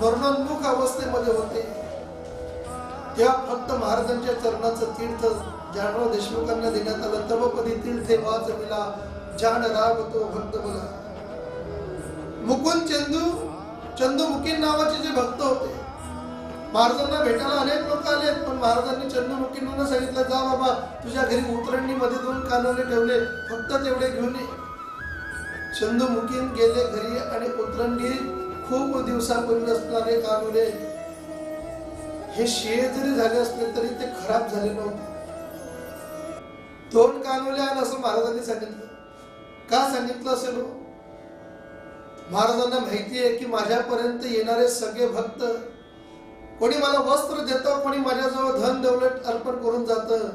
मरणोन्मुख अवस्थेमध्ये होते, तेव्हा फक्त महाराजांच्या चरणाचं तीर्थ जानराव देशमुखांना देण्यात आलं. तवपदी तीर्थे वाच मिला जान राग तो भक्त बोला. मुकुंद चंदू मुकीन नावाचे जे भक्त होते, महाराजांना भेटायला अनेक लोक आले, पण महाराजांनी चंदू मुकींना सांगितलं, जा बाबा तुझ्या घरी उतरंडी मध्ये 2 कानोले ठेवले, फक्त तेवढे घेऊन ये. चंदू मुकीन गेले घरी आणि उतरंडी खूप दिवसापूर्वी असणारे कानोले हे शिळे जरी झाले असले तरी ते खराब झाले नव्हते. 2 कानोले आण असं महाराजांनी सांगितलं. का सांगितलं असेल? महाराजांना माहिती आहे की माझ्यापर्यंत येणारे सगळे भक्त कोणी मला वस्त्र देतं, कोणी माझ्याजवळ धन दौलत अर्पण करून जातं,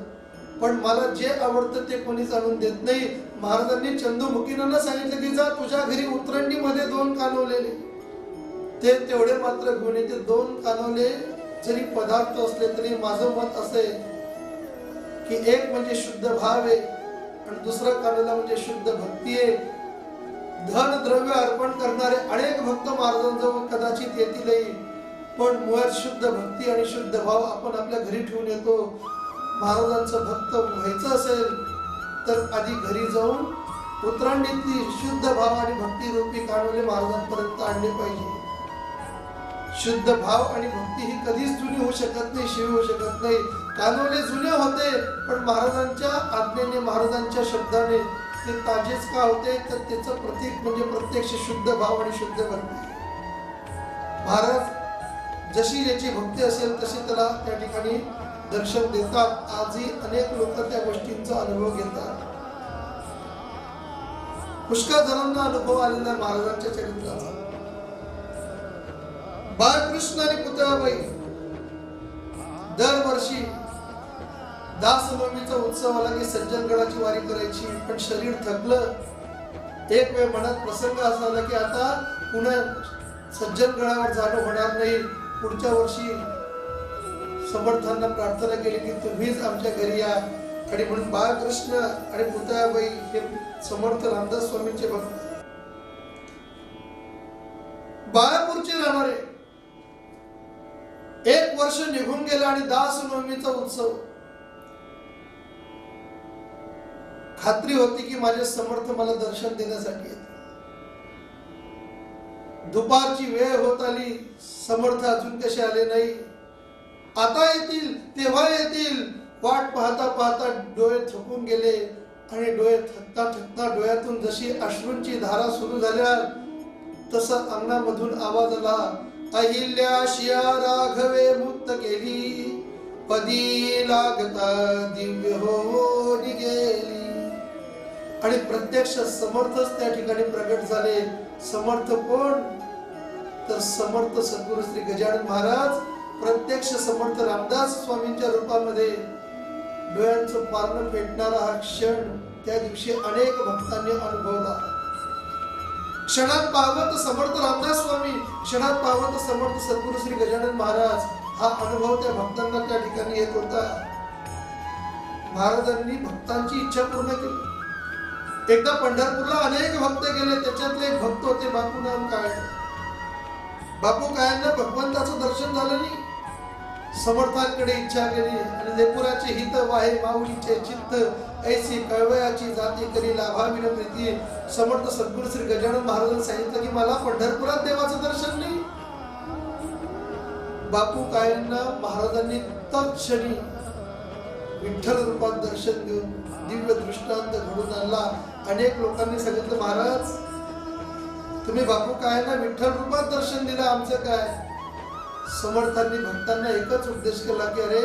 पण मला जे आवडतं ते कोणीच आणून देत नाही. महाराजांनी चंदू मुकींना सांगितलं की जा तुझ्या घरी उतरंडी मध्ये 2 कानवलेले ते तेवढे मात्र घेऊन येते. 2 कानवले जरी पदार्थ असले तरी माझं मत असे की एक म्हणजे शुद्ध भाव आहे आणि दुसरा कानवला म्हणजे शुद्ध भक्ती आहे. धन द्रव्य अर्पण करणारे अनेक भक्त महाराजांजवळ कदाचित येतीलही, पण मुळात शुद्ध भक्ती आणि शुद्ध भाव आपण आपल्या घरी ठेवून येतो. महाराजांचं भक्त व्हायचं असेल तर आधी घरी जाऊन उतरंडीतली शुद्ध भाव आणि भक्ती रूपी कानवले महाराजांपर्यंत आणले पाहिजे. शुद्ध भाव आणि भक्ती ही कधीच जुनी होऊ शकत नाही, शिवी होऊ शकत नाही. कानवले जुने होते, पण महाराजांच्या आज्ञेने, महाराजांच्या शब्दाने ते ताजेच का होते, तर त्याचं प्रतीक म्हणजे प्रत्यक्ष शुद्ध भाव आणि शुद्ध भक्ती. महाराज जशी याची भक्ती असेल तशी त्याला त्या ठिकाणी दर्शन देतात. आजही अनेक लोक त्या गोष्टींचा अनुभव घेतात. पुष्कळ जणांना अनुभव आलेला महाराजांच्या चरित्राचा. बाळकृष्ण आणि पुतळाबाई दरवर्षी दासनवमीचा उत्सव आला की सज्जनगडाची वारी करायची, पण शरीर थकलं. एक वेळ मनात प्रसंग असा आला की आता पुन्हा सज्जनगडावर जाणं होणार नाही. पुढच्या वर्षी समर्थांना प्रार्थना केली की तुम्हीच आमच्या घरी या, आणि म्हणून बाळकृष्ण आणि पुतळाबाई हे समर्थ रामदास स्वामींचे भक्त बाळापूरचे राहणारे. 1 वर्ष निघून गेला आणि दासनवमीचा उत्सव. खात्री होती की माझे समर्थ मला दर्शन देण्यासाठी येते. दुपारची वेळ होत आली, समर्थ अजून कसे आले नाही. आता येतील तेव्हा येतील वाट पाहता पाहता डोळे थकून गेले, आणि डोळे थकता थकता डोळ्यातून जशी अश्रूंची धारा सुरू झाल्या तसा अंगणामधून आवाज आला, अहिल्या शिया राघवे मुक्त केली, पदी लागता दिव्य होऊन गेली. आणि प्रत्यक्ष समर्थच त्या ठिकाणी प्रगट झाले. समर्थ कोण? तर समर्थ सद्गुरू श्री गजानन महाराज प्रत्यक्ष समर्थ रामदास स्वामींच्या रूपामध्ये डोळ्यांचं पारणं पेटणारा हा क्षण त्या दिवशी अनेक भक्तांनी अनुभवला. क्षणात पावत समर्थ रामदास स्वामी, क्षणात पावत समर्थ सद्गुरू श्री गजानन महाराज, हा अनुभव त्या भक्तांना त्या ठिकाणी येत होता. महाराजांनी भक्तांची इच्छा पूर्ण केली. एकदा पंढरपूरला अनेक भक्त गेले, त्याच्यातले एक भक्त होते बापू नाम काय. बापू कायांना भगवंताचं दर्शन झालं नाही. समर्थांकडे इच्छा केली आणि लेपुराचे हित वाहे माऊलीचे चित्त, ऐसी कळवयाची जाती करी लाभाविन प्रीती. समर्थ सद्गुरू श्री गजानन महाराजांनी सांगितलं की मला पंढरपुरात देवाचं दर्शन नाही. बापू कायांना महाराजांनी तत्क्षणी विठ्ठल रूपात दर्शन देऊन दिव्य दृष्टांत घडून आणला. अनेक लोकांनी सांगितलं महाराज तुम्ही बापू कायांना विठ्ठल रूपात दर्शन दिलं, आमचं काय? समर्थांनी भक्तांना एकच उपदेश केला की अरे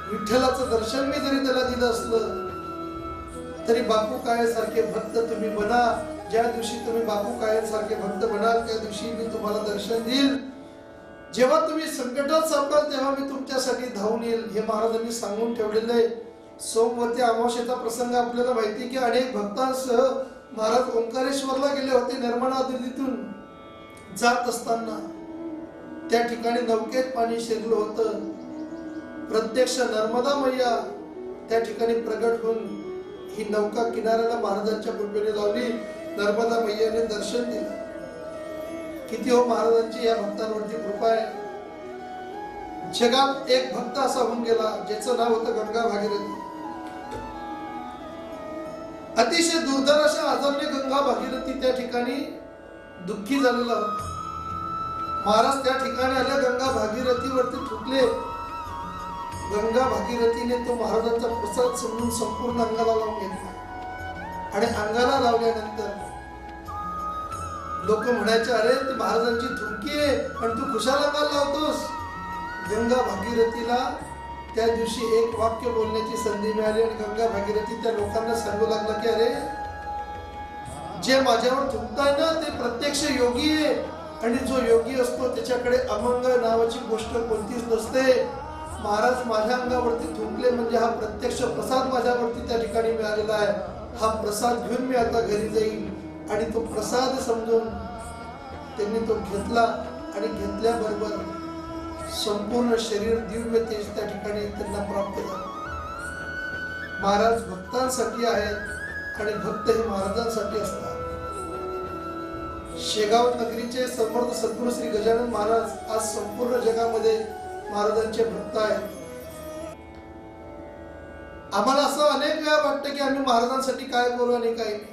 विठ्ठलाचं दर्शन मी जरी त्याला दिलं असलं तरी बापू काळेसारखे भक्त तुम्ही बना. ज्या दिवशी तुम्ही बापू काळेसारखे भक्त बनाल त्या दिवशी मी तुम्हाला दर्शन देईल. जेव्हा तुम्ही संकटात सापडाल तेव्हा मी तुमच्यासाठी धावून येईल, हे महाराजांनी सांगून ठेवलेलं आहे. सोमवती अमावस्येचा प्रसंग आपल्याला माहिती की अनेक भक्तांसह महाराज ओंकारेश्वरला गेले होते. नर्मदा नदीतून जात असताना त्या ठिकाणी नौकेत पाणी शिरलं होतं. प्रत्यक्ष नर्मदा मैया त्या ठिकाणी प्रगट होऊन ही नौका किनाऱ्याला महाराजांच्या कृपेने लावली. नर्मदा मैयाने दर्शन दिलं. किती हो महाराजांची या भक्तांवरती कृपा आहे. जगात एक भक्त असा होऊन गेला ज्याचं नाव होतं गंगा भागीरथी. अतिशय दुर्धर अशा आजारने गंगा भागीरथी त्या ठिकाणी दुःखी झालेला होता. महाराज त्या ठिकाणी आले, गंगा भागीरथीवरती थुकले. गंगा भागीरथीने तो महाराजांचा प्रसाद समजून संपूर्ण अंगाला लावून घेतला आणि अंगाला लावल्यानंतर लोक म्हणायचे अरे ती महाराजांची थुंकी आहे पण तू खुशाल अंगाला लावतोस. गंगा भागीरथीला त्या दिवशी एक वाक्य बोलण्याची संधी मिळाली आणि गंगा भागीरथी त्या लोकांना सांगू लागला की अरे जे माझ्यावर थुंकताय ना ते प्रत्यक्ष योगी आहे आणि जो योगी असतो त्याच्याकडे अमंगळ नावाची गोष्ट कोणतीच नसते. महाराज माझ्या अंगावरती थुंकले म्हणजे हा प्रत्यक्ष प्रसाद माझ्यावरती त्या ठिकाणी मिळालेला आहे. हा प्रसाद घेऊन मी आता घरी जाईल. आणि तो प्रसाद समजून त्यांनी तो घेतला आणि घेतल्याबरोबर संपूर्ण शरीर दिव्य तेज त्या ठिकाणी त्यांना प्राप्त झालं. महाराज भक्तांसाठी आहेत आणि भक्त हे महाराजांसाठी असतात. शेगाव नगरीचे समर्थ सद्गुरू श्री गजानन महाराज आज संपूर्ण जगामध्ये महाराजांचे भक्त आहेत. आम्हाला असं अनेक वेळा वाटतं की आम्ही महाराजांसाठी काय करू आणि काय नाही.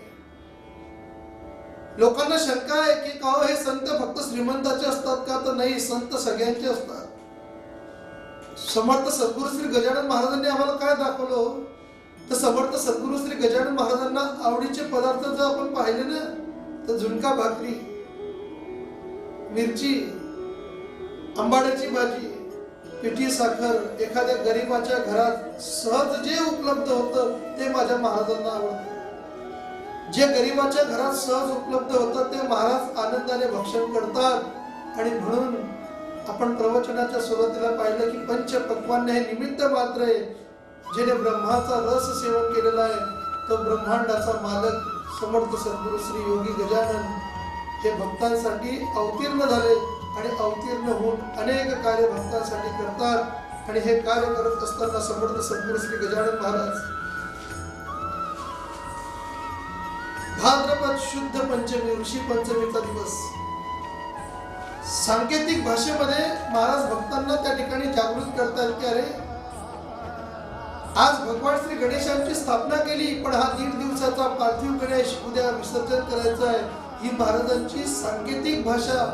लोकांना शंका आहे की का हे संत फक्त श्रीमंताचे असतात का? तर नाही, संत सगळ्यांचे असतात. समर्थ सद्गुरू श्री गजानन महाराजांनी आम्हाला काय दाखवलं? तर समर्थ सद्गुरू श्री गजानन महाराजांना आवडीचे पदार्थ जर आपण पाहिले ना तर झुणका भाकरी, मिरची, आंबाड्याची भाजी, पिठी साखर, एखाद्या गरीबाच्या घरात सहज जे उपलब्ध होतं ते माझ्या महाराजांना आवडतं. जे गरीबाच्या घरात सहज उपलब्ध होतं ते महाराज आनंदाने भक्षण करतात. आणि म्हणून आपण प्रवचनाच्या सुरुवातीला पाहिलं की पंचपक्वान्न हे निमित्त मात्र आहे. जेने ब्रह्माचा रस सेवन केलेला आहे तो ब्रह्मांडाचा मालक समर्थ सद्गुरू श्री योगी गजानन हे भक्तांसाठी अवतीर्ण झाले आणि अवतीर्ण होऊन अनेक कार्य भक्तांसाठी करतात. आणि हे कार्य करत असताना समर्थ सद्गुरू श्री गजानन महाराज भाद्रपद शुद्ध पंचमी ऋषी पंचमीचा दिवस सांकेतिक भाषेमध्ये महाराज भक्तांना त्या ठिकाणी जागृत करतात की अरे आज भगवान श्री गणेशांची स्थापना केली पण हा 1.5 दिवसाचा पार्थिव गणेश उद्या विसर्जन करायचा आहे. ही महाराजांची सांकेतिक भाषा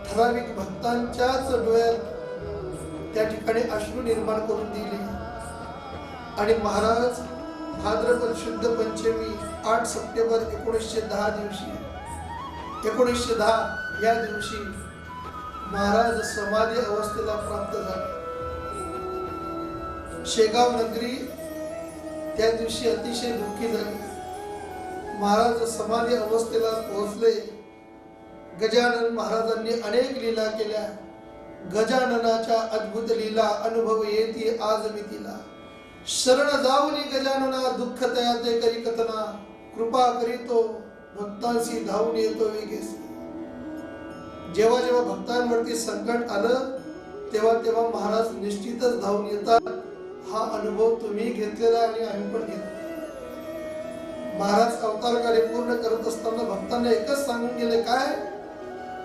ठराविक भक्तांच्याच डोळ्यात त्या ठिकाणी अश्रू निर्माण करून दिली. आणि महाराज भाद्रपद शुद्ध पंचमी 8 सप्टेंबर 1910 दिवशी 1910 या दिवशी महाराज समाधी अवस्थेला प्राप्त झाले. शेगाव नगरी त्या दिवशी अतिशय दुःखी झाली. महाराज समाधी अवस्थेला पोहोचले. गजानन महाराजांनी अनेक लीला केल्या. गजाननाच्या अद्भुत लीला अनुभव येती आज मी तिला. शरण जाऊनी गजानना दुःख तया ते करी कथना. कृपा करीतो भक्तांशी धावून येतो वेगेसी. जेव्हा जेव्हा भक्तांवरती संकट आलं तेव्हा तेव्हा महाराज निश्चितच धावून येतात. हा अनुभव तुम्ही घेतलेला आणि आम्ही पण घेतला. महाराज अवतार कार्य पूर्ण करत असताना भक्तांना एकच सांगून गेले, काय,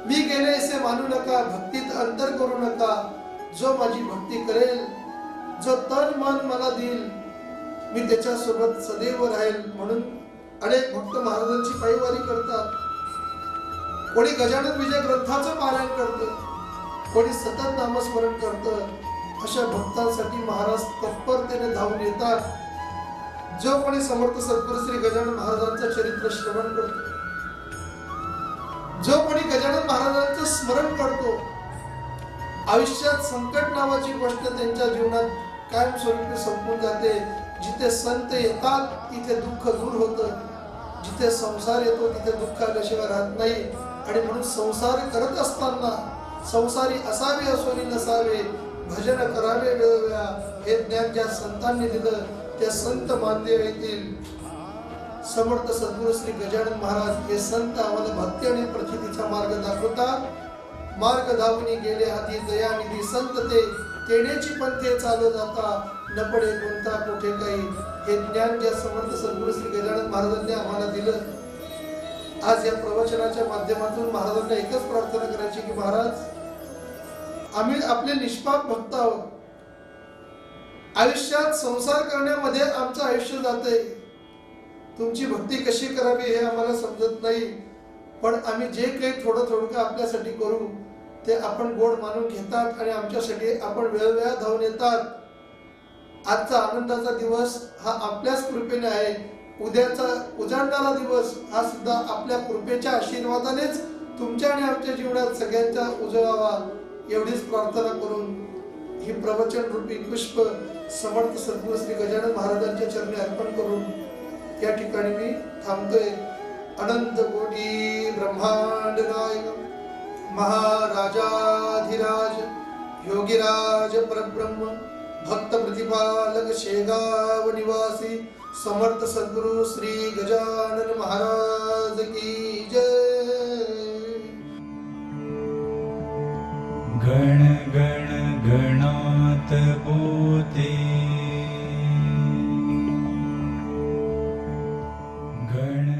मी गेले असे मानू नका, भक्तीत अंतर करू नका. जो माझी भक्ती करेल, जो तन मन मला देईल, मी त्याच्यासोबत सदैव राहील. म्हणून अनेक भक्त महाराजांची पायवारी करतात. कोणी गजानन विजय ग्रंथाचं पारायण करतं, कोणी सतत नामस्मरण करतं. अशा भक्तांसाठी महाराज तत्परतेने धावून येतात. जो कोणी समर्थ सद्गुरू श्री गजानन महाराजांचं चरित्र श्रवण करतो, जो कोणी गजानन महाराजांचं स्मरण करतो, आयुष्यात संकट नावाची गोष्ट त्यांच्या जीवनात कायमस्वरूपी संपून जाते. जिथे संत येतात तिथे दुःख दूर होतं. जिथे संसार येतो तिथे दुःख आल्याशिवाय राहत नाही. आणि म्हणून संसार करत असताना संसारी असावे असोनी नसावे, भजन करावे वेळोवेळा, हे ज्ञान ज्या संतांनी दिलं त्या संत मानदेव येतील. समर्थ सद्गुरू श्री गजानन महाराज हे संत आम्हाला भक्ती आणि प्रचितीचा मार्ग दाखवतात. मार्ग धावून गेले आधी दयानिधी संत ते, तेनेची पंथे चालू जाता, न पडे कोणता कुठे काही. हे ज्ञान ज्या समर्थ सद्गुरू श्री गजानन महाराजांनी आम्हाला दिलं. आज या प्रवचनाच्या माध्यमातून महाराजांना एकच प्रार्थना करायची की महाराज, आम्ही आपले निष्पाप भक्त आहोत. आयुष्यात संसार करण्यामध्ये आमचं आयुष्य जातंय. तुमची भक्ती कशी करावी हे आम्हाला समजत नाही. पण आम्ही जे काही थोडं थोडं आपल्यासाठी करू ते आपण गोड मानून घेतात आणि आमच्यासाठी आपण वेळोवेळा धावून येतात. आजचा आनंदाचा दिवस हा आपल्याच कृपेने आहे. उद्याचा उजाडणारा दिवस हा सुद्धा आपल्या कृपेच्या आशीर्वादानेच तुमच्या आणि आमच्या जीवनात सगळ्यांचा उजळावा. एवढीच प्रार्थना करून ही प्रवचन रूपी पुष्प समर्थ सद्गुरू श्री गजानन महाराजांच्या चरणी अर्पण करून या ठिकाणी मी थांबतोय. अनंत कोटी ब्रह्मांड नायक महाराजाधिराज योगीराज परब्रह्म भक्त प्रतिपालक शेगाव निवासी समर्थ सद्गुरू श्री गजानन महाराज की जय. गण गण गणात बोते, गण